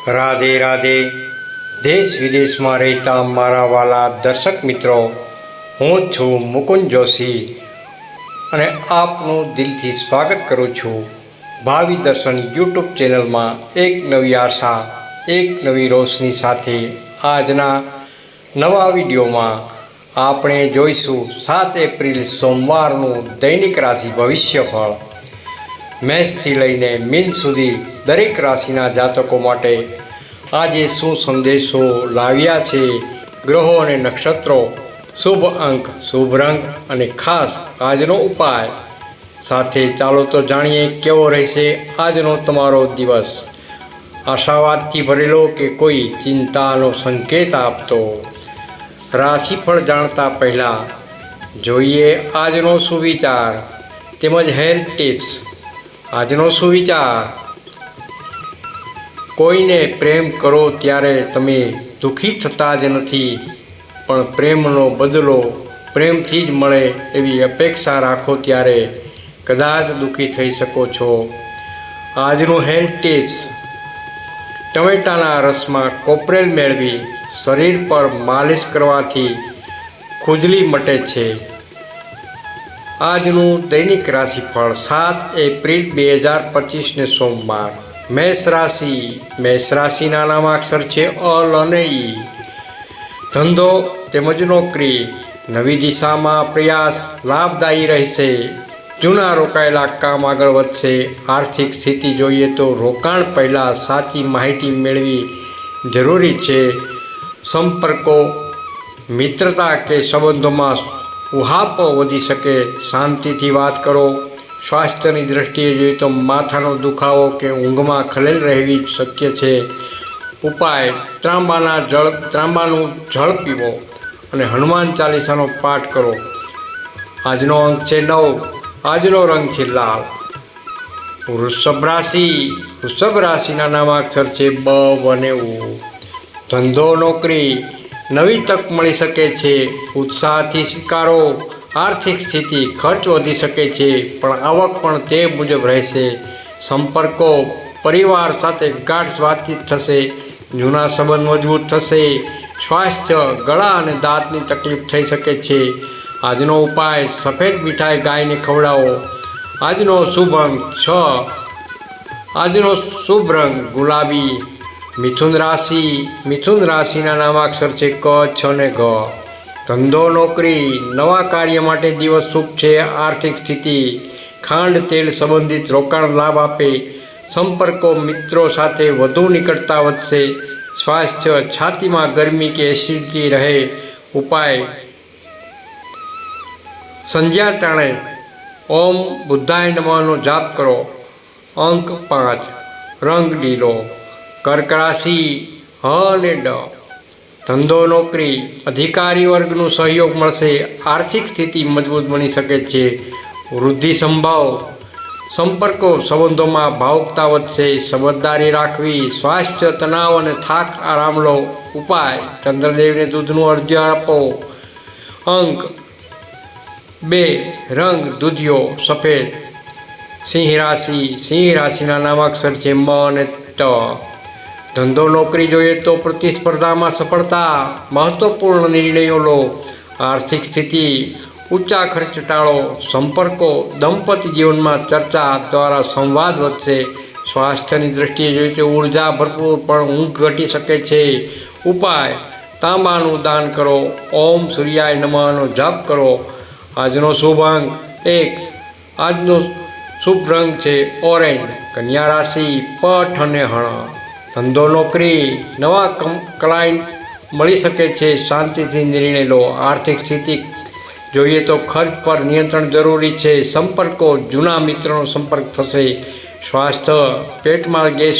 રાધે રાધે. દેશ વિદેશમાં રહેતા મારા વાલા દર્શક મિત્રો, હું છું મુકુંદ જોશી અને આપનું દિલથી સ્વાગત કરું છું ભાવિ દર્શન યુટ્યુબ ચેનલમાં. એક નવી આશા, એક નવી રોશની સાથે આજના નવા વિડીયોમાં આપણે જોઈશું 7 એપ્રિલ સોમવારનું દૈનિક રાશિ ભવિષ્યફળ. મેષથી લઈને મીન સુધી દરેક રાશિના જાતકો માટે આજે શું સંદેશો લાવ્યા છે ગ્રહો અને નક્ષત્રો, શુભ અંક, શુભ રંગ અને ખાસ આજનો ઉપાય સાથે ચાલો તો જાણીએ કેવો રહેશે આજનો તમારો દિવસ. આશાવાદથી ભરેલો કે કોઈ ચિંતાનો સંકેત આપતો? રાશિફળ જાણતા પહેલાં જોઈએ આજનો સુવિચાર તેમજ હેલ્થ ટિપ્સ. આજનો સુવિચાર: કોઈને પ્રેમ કરો ત્યારે તમે દુઃખી થતા જ નથી, પણ પ્રેમનો બદલો પ્રેમથી જ મળે એવી અપેક્ષા રાખો ત્યારે કદાચ દુઃખી થઈ શકો છો. આજનું હેલ્થ ટિપ્સ: ટમેટાના રસમાં કોપરેલ મેળવી શરીર પર માલિશ કરવાથી ખુજલી મટે છે. આજનું દૈનિક રાશિફળ 7 એપ્રિલ 2025 સોમવાર. મેષ રાશિ. મેષ રાશિના નામાક્ષર છે અલ અને ઈ. ધંધો તેમજ નોકરી, નવી દિશામાં પ્રયાસ લાભદાયી રહેશે. જૂના રોકાયેલા કામ આગળ વધશે. આર્થિક સ્થિતિ જોઈએ તો રોકાણ પહેલાં સાચી માહિતી મેળવી જરૂરી છે. સંપર્કો, મિત્રતા કે સંબંધોમાં ઉહાપો વધી શકે, શાંતિથી વાત કરો. સ્વાસ્થ્યની દ્રષ્ટિએ જોઈએ તો માથાનો દુખાવો કે ઊંઘમાં ખલેલ રહેવી શક્ય છે. ઉપાય: ત્રાંબાનું જળ પીવો અને હનુમાન ચાલીસાનો પાઠ કરો. આજનો અંક છે 9. આજનો રંગ છે લાલ. વૃષભ રાશિ. વૃષભ રાશિના નામાક્ષર છે બ અને ઉ. ધંધો નોકરી, નવી તક મળી શકે છે. ઉત્સાહથી સ્વીકારો. આર્થિક સ્થિતિ, ખર્ચ વધી શકે છે પણ આવક પણ તે મુજબ રહેશે. સંપર્કો, પરિવાર સાથે ગાઢ વાતચીત થશે. જૂના સંબંધ મજબૂત થશે. સ્વાસ્થ્ય, ગળા અને દાંતની તકલીફ થઈ શકે છે. આજનો ઉપાય: સફેદ મીઠાઈ ગાયને ખવડાવો. આજનો શુભ અંક 6. આજનો શુભ રંગ ગુલાબી. મિથુન રાશિ. મિથુન રાશિના નામાક્ષર છે ક, છ અને ઘ. ધંધો નોકરી, નવા કાર્ય માટે દિવસ શુભ છે. આર્થિક સ્થિતિ, ખાંડ તેલ સંબંધિત રોકાણ લાભ આપે. સંપર્કો, મિત્રો સાથે વધુ નિકટતા વધશે. સ્વાસ્થ્ય, છાતીમાં ગરમી કે એસિડિટી રહે. ઉપાય: સંધ્યા ટાણે ઓમ બુદ્ધાય નમઃનો જાપ કરો. અંક 5. રંગ લીલો. કર્ક રાશિ. હ અને ડ. ધંધો નોકરી, અધિકારી વર્ગનો સહયોગ મળશે. આર્થિક સ્થિતિ મજબૂત બની શકે છે. વૃદ્ધિ સંભાવ. સંપર્કો, સંબંધોમાં ભાવુકતા વધશે. સમજદારી રાખવી. સ્વાસ્થ્ય, તણાવ અને થાક આરામ લો. ઉપાય: ચંદ્રદેવને દૂધનું અર્ઘ્ય આપો. અંક 2. રંગ દૂધિયો સફેદ. સિંહ રાશિ. સિંહ રાશિના નામાક્ષર છે મ અને ટ. ધંધો નોકરી જોઈએ તો પ્રતિસ્પર્ધામાં સફળતા. મહત્વપૂર્ણ નિર્ણયો લો. આર્થિક સ્થિતિ, ઊંચા ખર્ચ ટાળો. સંપર્કો, દંપતી જીવનમાં ચર્ચા દ્વારા સંવાદ વધશે. સ્વાસ્થ્યની દ્રષ્ટિએ જોઈએ તો ઉર્જા ભરપૂર પણ ઊંઘ ઘટી શકે છે. ઉપાય: તાંબાનું દાન કરો. ઓમ સૂર્યાય નમઃનો જાપ કરો. આજનો શુભ અંક 1. આજનો શુભ રંગ છે ઓરેન્જ. કન્યા રાશિ. પઠ અને હણ. ધંધો નોકરી, નવા ક્લાયન્ટ મળી શકે છે. શાંતિથી નિર્ણય લો. આર્થિક સ્થિતિ જોઈએ તો ખર્ચ પર નિયંત્રણ જરૂરી છે. સંપર્કો, જૂના મિત્રોનો સંપર્ક થશે. સ્વાસ્થ્ય, પેટમાં ગેસ,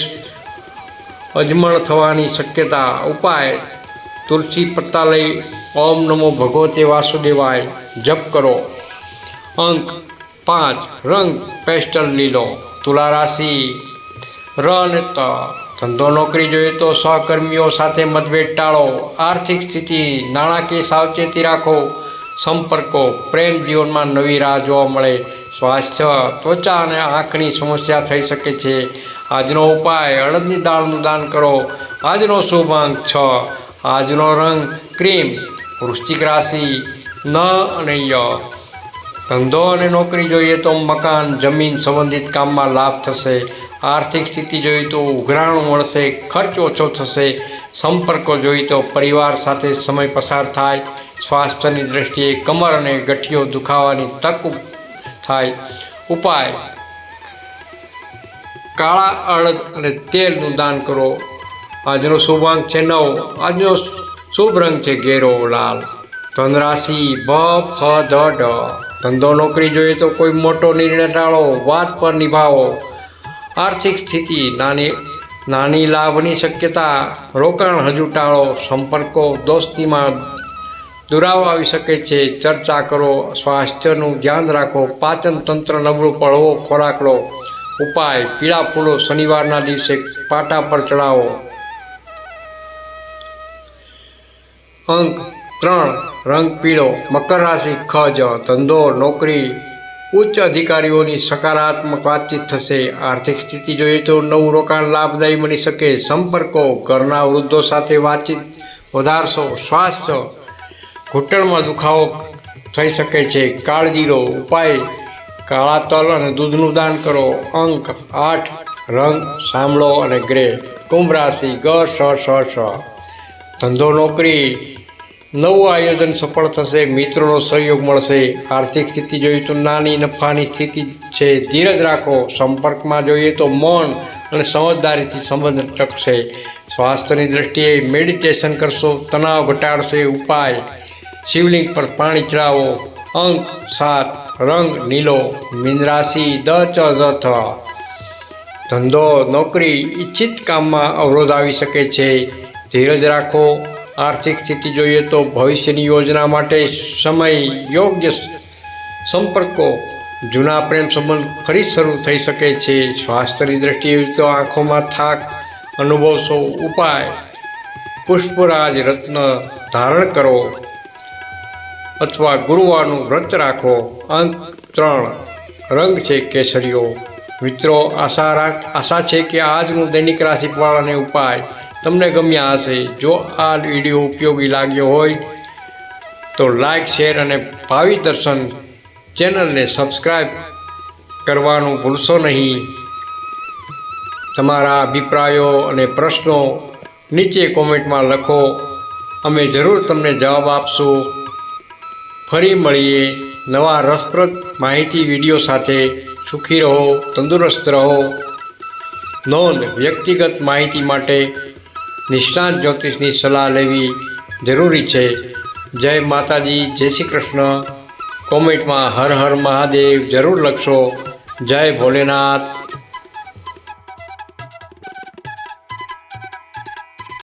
અજમણ થવાની શક્યતા. ઉપાય: તુલસી પત્તા લઈ ઓમ નમો ભગવતે વાસુદેવાય જપ કરો. અંક 5. રંગ પેસ્ટલ લીલો. તુલા રાશિ. ર અને ત. ધંધો નોકરી જોઈએ તો સહકર્મીઓ સાથે મતભેદ ટાળો. આર્થિક સ્થિતિ, નાણાકીય સાવચેતી રાખો. સંપર્કો, પ્રેમ જીવનમાં નવી રાહ જોવા મળે. સ્વાસ્થ્ય, ત્વચા અને આંખની સમસ્યા થઈ શકે છે. આજનો ઉપાય અડદની દાળનું દાન કરો. આજનો શુભ અંક 6. આજનો રંગ ક્રીમ. વૃશ્ચિક રાશિ ન અને ય. ધંધો અને નોકરી જોઈએ તો મકાન જમીન સંબંધિત કામમાં લાભ થશે. આર્થિક સ્થિતિ જોઈએ તો ઉઘરાણું મળશે. ખર્ચ ઓછો થશે. સંપર્કો જોઈએ તો પરિવાર સાથે સમય પસાર થાય. સ્વાસ્થ્યની દ્રષ્ટિએ કમર અને ગઠિયો દુખાવાની તક થાય. ઉપાય કાળા અડદ અને તેલનું દાન કરો. આજનો શુભ અંક છે 9. આજનો શુભ રંગ છે ઘેરો લાલ. ધન રાશિ ભ ફ ધ ઢ. ધંધો નોકરી જોઈએ તો કોઈ મોટો નિર્ણય ટાળો. વાત પર નિભાવો. આર્થિક સ્થિતિ નાની લાભની શક્યતા. રોકાણ હજુ ટાળો. સંપર્કો દોસ્તીમાં દુરાવો આવી શકે છે. ચર્ચા કરો. સ્વાસ્થ્યનું ધ્યાન રાખો. પાચન તંત્ર નબળું. હળવો ખોરાક લો. ઉપાય પીળા ફૂલો શનિવારના દિવસે પાટા પર ચડાવો. અંક 3. રંગ પીળો. મકર રાશિ ખ જ. ધંધો નોકરી ઉચ્ચ અધિકારીઓની સકારાત્મક વાતચીત થશે. આર્થિક સ્થિતિ જોઈએ તો નવું રોકાણ લાભદાયી બની શકે. સંપર્કો ઘરના વૃદ્ધો સાથે વાતચીત વધારશો. સ્વાસ્થ્ય ઘૂંટણમાં દુખાવો થઈ શકે છે. કાળજી લો. ઉપાય કાળા તલ અને દૂધનું દાન કરો. અંક 8. રંગ સામળો અને ગ્રે. કુંભ રાશિ ગ સ સ સ. ધંધો નોકરી નવું આયોજન સફળ થશે. મિત્રોનો સહયોગ મળશે. આર્થિક સ્થિતિ જોઈએ તો નાની નફાની સ્થિતિ છે. ધીરજ રાખો. સંપર્કમાં જોઈએ તો મૌન અને સમજદારીથી સંબંધ ટકશે. સ્વાસ્થ્યની દ્રષ્ટિએ મેડિટેશન કરશો. તણાવ ઘટાડશે. ઉપાય શિવલિંગ પર પાણી ચડાવો. અંક 7. રંગ નીલો. મીન રાશિ દ ચ ઝ થ. ધંધો નોકરી ઈચ્છિત કામમાં અવરોધ આવી શકે છે. ધીરજ રાખો. આર્થિક સ્થિતિ જોઈએ તો ભવિષ્યની યોજના માટે સમય યોગ્ય. સંપર્કો જૂના પ્રેમ સંબંધ ફરી શરૂ થઈ શકે છે. સ્વાસ્થ્યની દ્રષ્ટિએ તો આંખોમાં થાક અનુભવશો. ઉપાય પુષ્પરાજ રત્ન ધારણ કરો અથવા ગુરુવારનું વ્રત રાખો. અંક 3. રંગ છે કેસરીયો. મિત્રો આશા છે કે આજનું દૈનિક રાશિફળ અને ઉપાય તમને ગમ્યા હશે. જો આ વિડીયો ઉપયોગી લાગ્યો હોય તો લાઈક શેર અને ભાવિ દર્શન ચેનલને સબસ્ક્રાઈબ કરવાનું ભૂલશો નહીં. તમારા અભિપ્રાયો અને પ્રશ્નો નીચે કોમેન્ટમાં લખો. અમે જરૂર તમને જવાબ આપશું. ફરી મળીએ નવા રસપ્રદ માહિતી વિડીયો સાથે. સુખી રહો, તંદુરસ્ત રહો. નોંધ: વ્યક્તિગત માહિતી માટે નિષ્ણાત જ્યોતિષની સલાહ લેવી જરૂરી છે. જય માતાજી, જય શ્રી કૃષ્ણ. કોમેન્ટમાં હર હર મહાદેવ જરૂર લખશો. જય ભોલેનાથ.